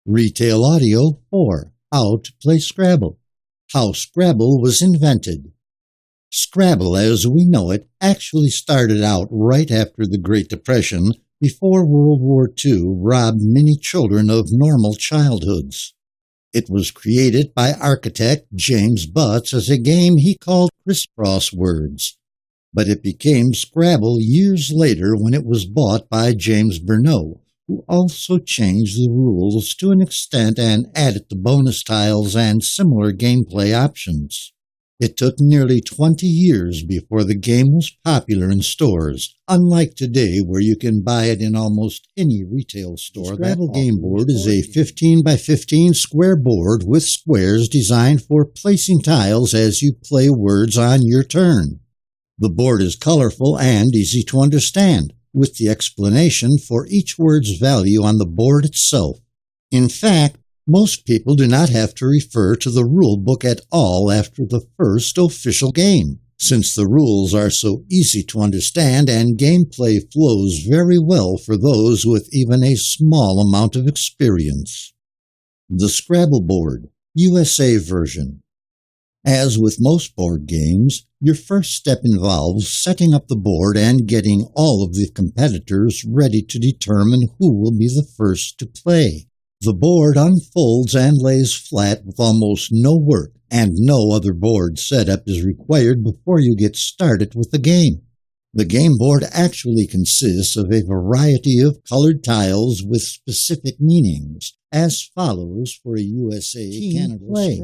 Retail Audio 4. How to Play Scrabble. How Scrabble was invented. Scrabble, as we know it, actually started out right after the Great Depression, before World War II robbed many children of normal childhoods. It was created by architect James Butts as a game he called crisscross words, but it became Scrabble years later when it was bought by James Burnot, who also changed the rules to an extent and added the bonus tiles and similar gameplay options. It took nearly 20 years before the game was popular in stores, unlike today where you can buy it in almost any retail store. The Scrabble game board is a 15 by 15 square board with squares designed for placing tiles as you play words on your turn. The board is colorful and easy to understand, with the explanation for each word's value on the board itself. In fact, most people do not have to refer to the rule book at all after the first official game, since the rules are so easy to understand and gameplay flows very well for those with even a small amount of experience. The Scrabble Board, USA version. As with most board games, your first step involves setting up the board and getting all of the competitors ready to determine who will be the first to play. The board unfolds and lays flat with almost no work, and no other board setup is required before you get started with the game. The game board actually consists of a variety of colored tiles with specific meanings, as follows for a USA Canada play.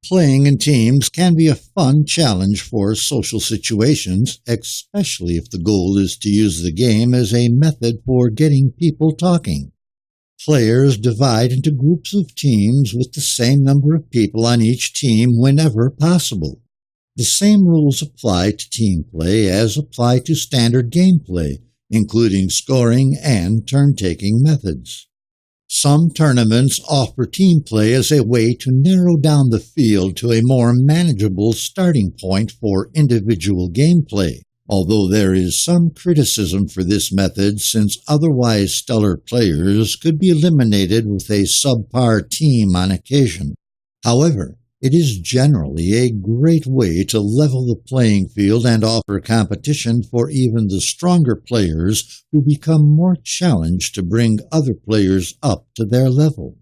Playing in teams can be a fun challenge for social situations, especially if the goal is to use the game as a method for getting people talking. Players divide into groups of teams with the same number of people on each team whenever possible. The same rules apply to team play as apply to standard gameplay, including scoring and turn-taking methods. Some tournaments offer team play as a way to narrow down the field to a more manageable starting point for individual gameplay, although there is some criticism for this method since otherwise stellar players could be eliminated with a subpar team on occasion. However, it is generally a great way to level the playing field and offer competition for even the stronger players who become more challenged to bring other players up to their level.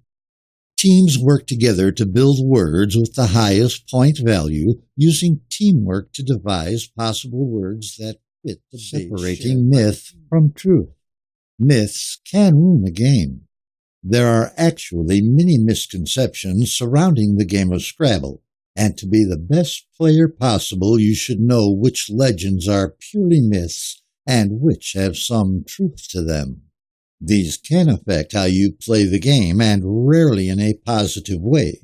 Teams work together to build words with the highest point value, using teamwork to devise possible words that fit the separating myth from truth. Myths can ruin a game. There are actually many misconceptions surrounding the game of Scrabble, and to be the best player possible, you should know which legends are purely myths and which have some truth to them. These can affect how you play the game, and rarely in a positive way.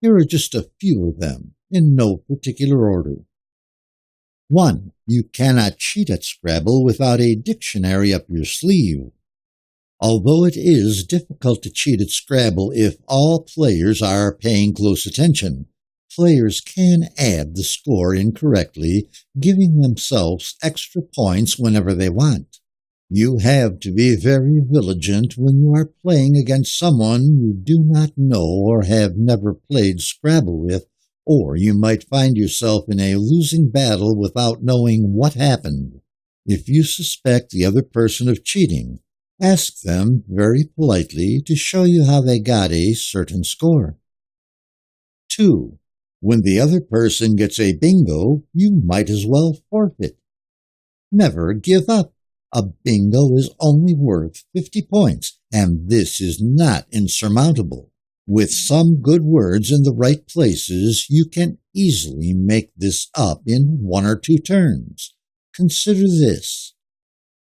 Here are just a few of them, in no particular order. 1. You cannot cheat at Scrabble without a dictionary up your sleeve. Although it is difficult to cheat at Scrabble if all players are paying close attention, players can add the score incorrectly, giving themselves extra points whenever they want. You have to be very vigilant when you are playing against someone you do not know or have never played Scrabble with, or you might find yourself in a losing battle without knowing what happened. If you suspect the other person of cheating, ask them very politely to show you how they got a certain score. 2. When the other person gets a bingo, you might as well forfeit. Never give up. A bingo is only worth 50 points, and this is not insurmountable. With some good words in the right places, you can easily make this up in 1 or 2 turns. Consider this.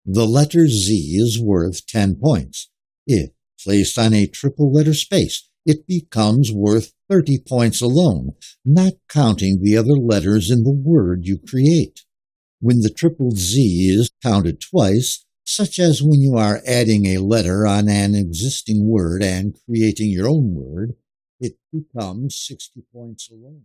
The letter Z is worth 10 points. If placed on a triple letter space, it becomes worth 30 points alone, not counting the other letters in the word you create. When the triple Z is counted twice, such as when you are adding a letter on an existing word and creating your own word, it becomes 60 points alone.